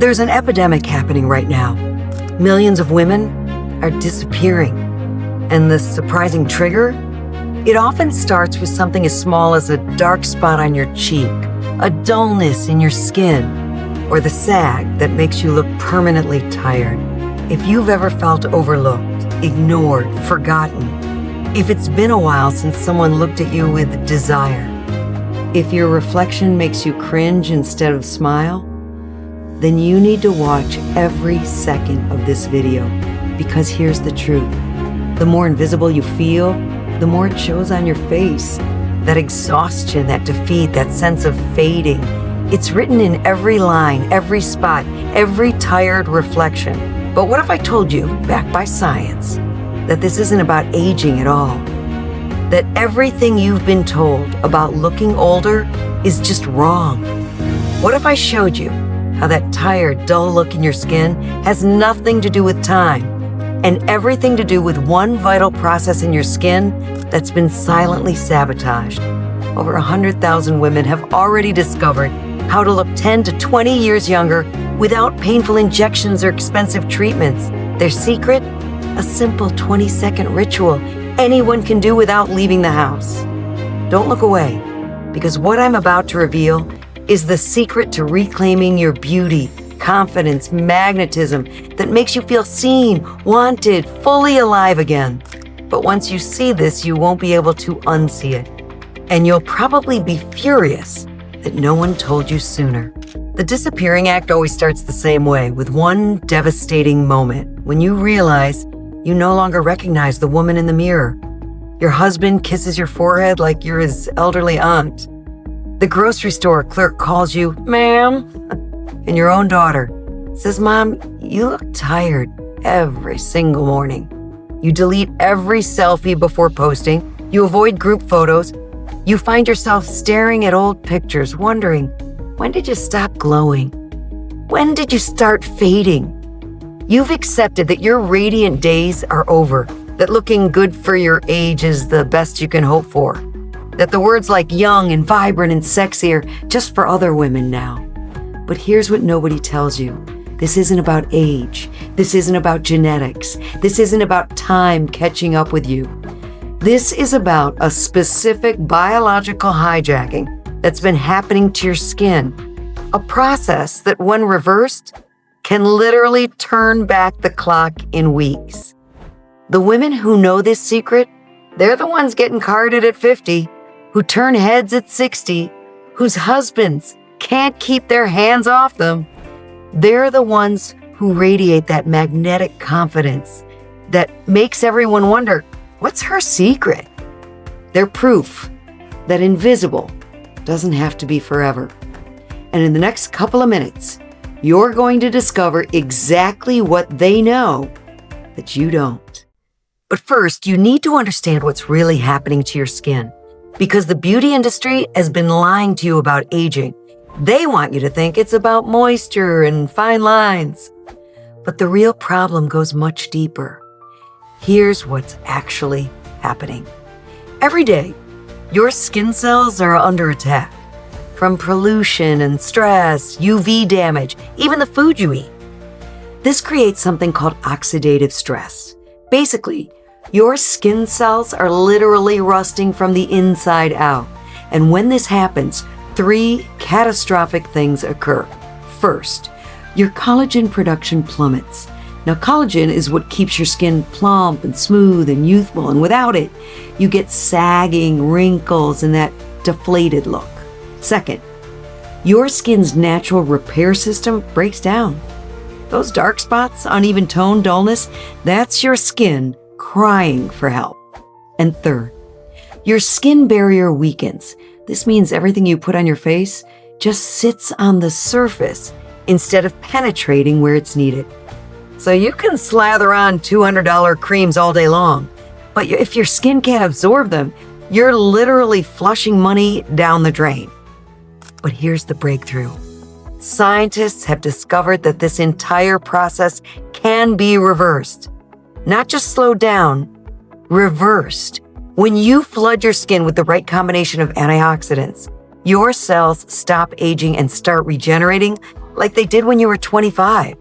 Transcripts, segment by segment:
There's an epidemic happening right now. Millions of women are disappearing. And the surprising trigger? It often starts with something as small as a dark spot on your cheek, a dullness in your skin, or the sag that makes you look permanently tired. If you've ever felt overlooked, ignored, forgotten, if it's been a while since someone looked at you with desire, if your reflection makes you cringe instead of smile, then you need to watch every second of this video, because here's the truth. The more invisible you feel, the more it shows on your face. That exhaustion, that defeat, that sense of fading. It's written in every line, every spot, every tired reflection. But what if I told you, backed by science, that this isn't about aging at all? That everything you've been told about looking older is just wrong? What if I showed you how that tired, dull look in your skin has nothing to do with time and everything to do with one vital process in your skin that's been silently sabotaged? Over 100,000 women have already discovered how to look 10 to 20 years younger without painful injections or expensive treatments. Their secret? A simple 20-second ritual anyone can do without leaving the house. Don't look away, because what I'm about to reveal is the secret to reclaiming your beauty, confidence, magnetism that makes you feel seen, wanted, fully alive again. But once you see this, you won't be able to unsee it. And you'll probably be furious that no one told you sooner. The disappearing act always starts the same way, with one devastating moment when you realize you no longer recognize the woman in the mirror. Your husband kisses your forehead like you're his elderly aunt. The grocery store clerk calls you, "Ma'am," and your own daughter says, "Mom, you look tired," every single morning. You delete every selfie before posting. You avoid group photos. You find yourself staring at old pictures, wondering, when did you stop glowing? When did you start fading? You've accepted that your radiant days are over, that looking good for your age is the best you can hope for, that the words like young and vibrant and sexy are just for other women now. But here's what nobody tells you. This isn't about age. This isn't about genetics. This isn't about time catching up with you. This is about a specific biological hijacking that's been happening to your skin, a process that, when reversed, can literally turn back the clock in weeks. The women who know this secret, they're the ones getting carded at 50, who turn heads at 60, whose husbands can't keep their hands off them. They're the ones who radiate that magnetic confidence that makes everyone wonder, what's her secret? They're proof that invisible doesn't have to be forever. And in the next couple of minutes, you're going to discover exactly what they know that you don't. But first, you need to understand what's really happening to your skin, because the beauty industry has been lying to you about aging. They want you to think it's about moisture and fine lines. But the real problem goes much deeper. Here's what's actually happening. Every day, your skin cells are under attack. From pollution and stress, UV damage, even the food you eat. This creates something called oxidative stress. Basically, your skin cells are literally rusting from the inside out. And when this happens, 3 catastrophic things occur. First, your collagen production plummets. Now, collagen is what keeps your skin plump and smooth and youthful, and without it, you get sagging, wrinkles, and that deflated look. Second, your skin's natural repair system breaks down. Those dark spots, uneven tone, dullness, that's your skin crying for help. And third, your skin barrier weakens. This means everything you put on your face just sits on the surface instead of penetrating where it's needed. So you can slather on $200 creams all day long, but if your skin can't absorb them, you're literally flushing money down the drain. But here's the breakthrough. Scientists have discovered that this entire process can be reversed. Not just slowed down, reversed. When you flood your skin with the right combination of antioxidants, your cells stop aging and start regenerating like they did when you were 25.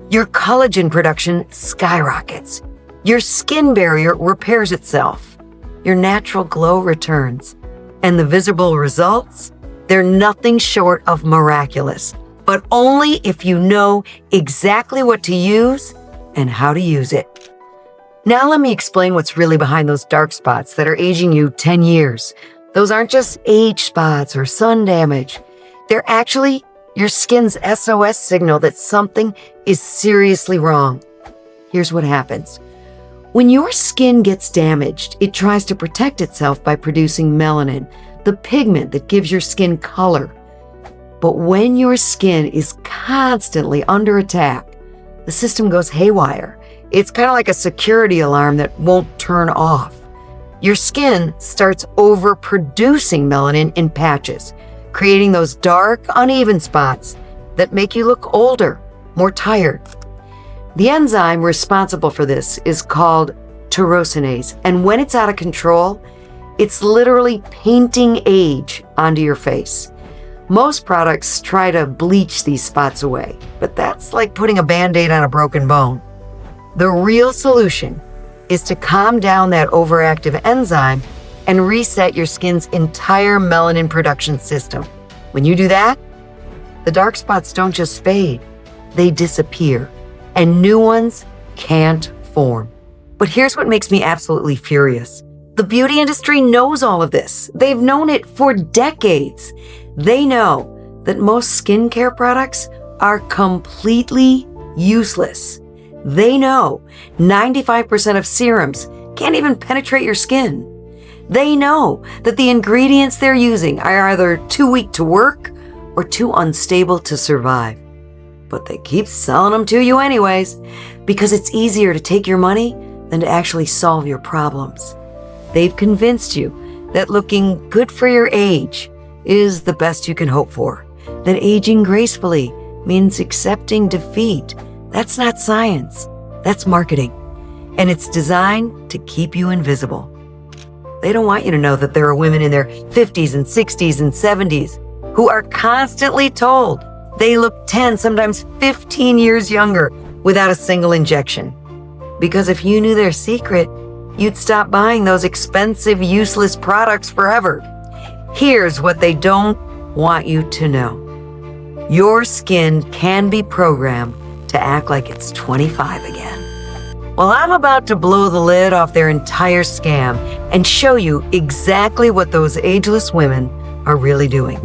Your collagen production skyrockets. Your skin barrier repairs itself. Your natural glow returns. And the visible results? They're nothing short of miraculous, but only if you know exactly what to use and how to use it. Now let me explain what's really behind those dark spots that are aging you 10 years. Those aren't just age spots or sun damage. They're actually your skin's SOS signal that something is seriously wrong. Here's what happens. When your skin gets damaged, it tries to protect itself by producing melanin, the pigment that gives your skin color. But when your skin is constantly under attack, the system goes haywire. It's kind of like a security alarm that won't turn off. Your skin starts overproducing melanin in patches, creating those dark, uneven spots that make you look older, more tired. The enzyme responsible for this is called tyrosinase, and when it's out of control, it's literally painting age onto your face. Most products try to bleach these spots away, but that's like putting a Band-Aid on a broken bone. The real solution is to calm down that overactive enzyme and reset your skin's entire melanin production system. When you do that, the dark spots don't just fade, they disappear, and new ones can't form. But here's what makes me absolutely furious. The beauty industry knows all of this. They've known it for decades. They know that most skincare products are completely useless. They know 95% of serums can't even penetrate your skin. They know that the ingredients they're using are either too weak to work or too unstable to survive. But they keep selling them to you anyways, because it's easier to take your money than to actually solve your problems. They've convinced you that looking good for your age is the best you can hope for, that aging gracefully means accepting defeat. That's not science, that's marketing, and it's designed to keep you invisible. They don't want you to know that there are women in their 50s and 60s and 70s who are constantly told they look 10, sometimes 15 years younger without a single injection. Because if you knew their secret, you'd stop buying those expensive, useless products forever. Here's what they don't want you to know. Your skin can be programmed to act like it's 25 again. Well, I'm about to blow the lid off their entire scam and show you exactly what those ageless women are really doing.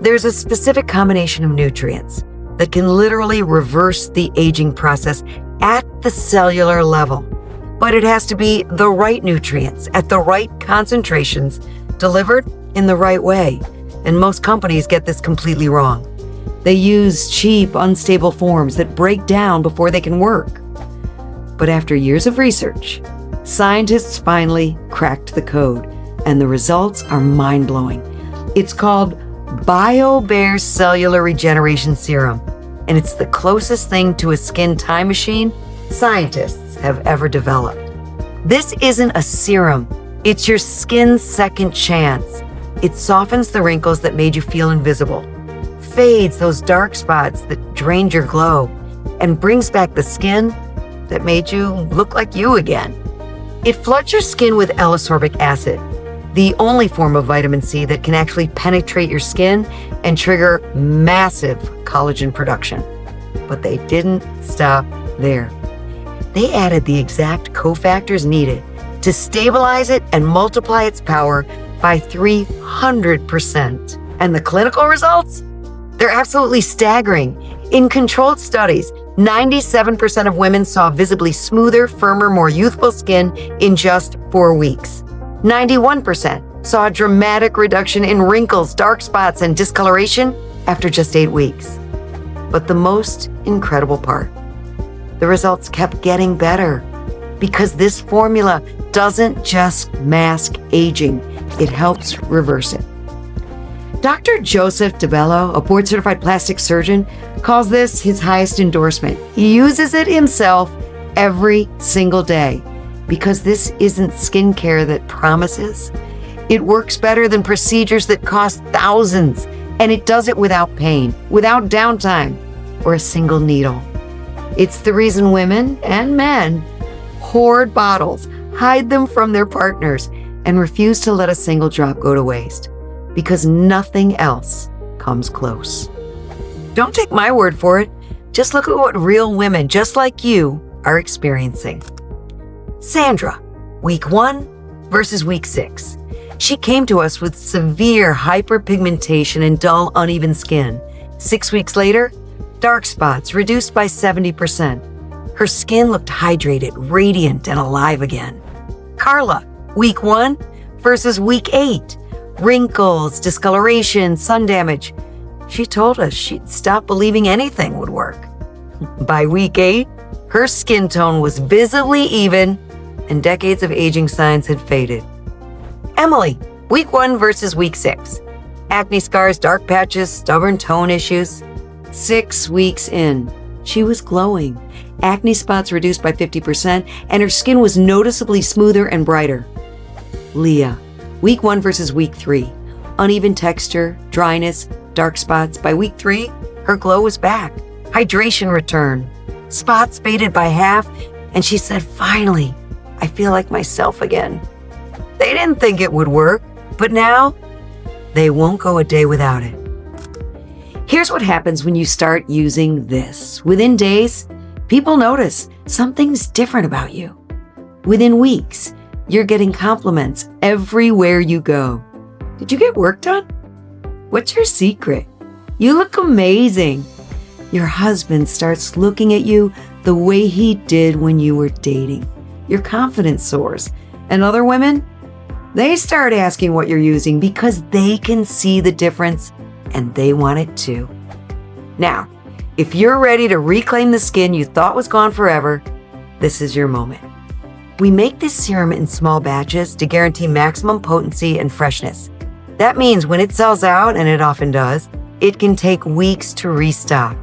There's a specific combination of nutrients that can literally reverse the aging process at the cellular level. But it has to be the right nutrients at the right concentrations delivered in the right way. And most companies get this completely wrong. They use cheap, unstable forms that break down before they can work. But after years of research, scientists finally cracked the code, and the results are mind-blowing. It's called bioBare Cellular Regeneration Serum, and it's the closest thing to a skin time machine scientists have ever developed. This isn't a serum, it's your skin's second chance. It softens the wrinkles that made you feel invisible, fades those dark spots that drained your glow, and brings back the skin that made you look like you again. It floods your skin with L-ascorbic acid, the only form of vitamin C that can actually penetrate your skin and trigger massive collagen production. But they didn't stop there. They added the exact cofactors needed to stabilize it and multiply its power by 300%. And the clinical results? They're absolutely staggering. In controlled studies, 97% of women saw visibly smoother, firmer, more youthful skin in just 4 weeks. 91% saw a dramatic reduction in wrinkles, dark spots, and discoloration after just 8 weeks. But the most incredible part, the results kept getting better because this formula doesn't just mask aging, it helps reverse it. Dr. Joseph DeBello, a board-certified plastic surgeon, calls this his highest endorsement. He uses it himself every single day because this isn't skincare that promises. It works better than procedures that cost thousands. And it does it without pain, without downtime, or a single needle. It's the reason women and men hoard bottles, hide them from their partners, and refuse to let a single drop go to waste, because nothing else comes close. Don't take my word for it. Just look at what real women just like you are experiencing. Sandra, week 1 versus week 6. She came to us with severe hyperpigmentation and dull, uneven skin. 6 weeks later, dark spots reduced by 70%. Her skin looked hydrated, radiant, and alive again. Carla, week 1 versus week 8. Wrinkles, discoloration, sun damage. She told us she'd stopped believing anything would work. By week 8, her skin tone was visibly even and decades of aging signs had faded. Emily, week 1 versus week 6. Acne scars, dark patches, stubborn tone issues. 6 weeks in, she was glowing. Acne spots reduced by 50%, and her skin was noticeably smoother and brighter. Leah, week 1 versus week 3. Uneven texture, dryness, dark spots. By week 3, her glow was back. Hydration returned. Spots faded by half, and she said, "Finally, I feel like myself again." They didn't think it would work, but now they won't go a day without it. Here's what happens when you start using this. Within days, people notice something's different about you. Within weeks, you're getting compliments everywhere you go. Did you get work done? What's your secret? You look amazing. Your husband starts looking at you the way he did when you were dating. Your confidence soars. And other women, they start asking what you're using because they can see the difference and they want it too. Now, if you're ready to reclaim the skin you thought was gone forever, this is your moment. We make this serum in small batches to guarantee maximum potency and freshness. That means when it sells out, and it often does, it can take weeks to restock.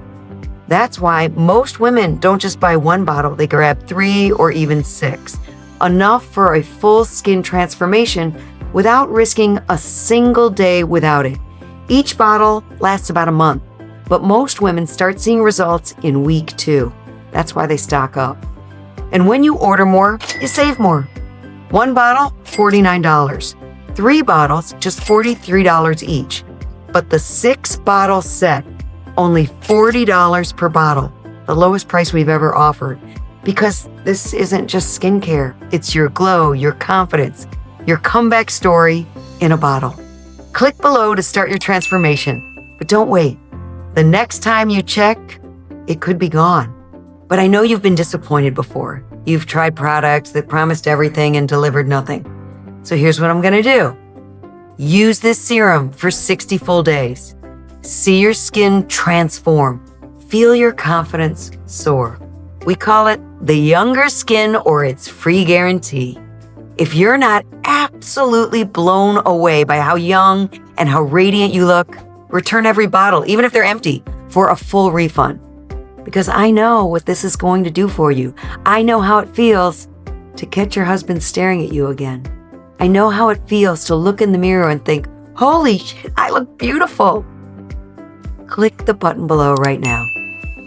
That's why most women don't just buy 1 bottle, they grab 3 or even 6, enough for a full skin transformation without risking a single day without it. Each bottle lasts about a month, but most women start seeing results in week 2. That's why they stock up. And when you order more, you save more. 1 bottle, $49. 3 bottles, just $43 each. But the 6-bottle set, only $40 per bottle, the lowest price we've ever offered. Because this isn't just skincare, it's your glow, your confidence, your comeback story in a bottle. Click below to start your transformation, but don't wait. The next time you check, it could be gone. But I know you've been disappointed before. You've tried products that promised everything and delivered nothing. So here's what I'm gonna do. Use this serum for 60 full days. See your skin transform. Feel your confidence soar. We call it the younger skin or its free guarantee. If you're not absolutely blown away by how young and how radiant you look, return every bottle, even if they're empty, for a full refund. Because I know what this is going to do for you. I know how it feels to catch your husband staring at you again. I know how it feels to look in the mirror and think, "Holy shit, I look beautiful." Click the button below right now.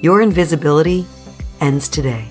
Your invisibility ends today.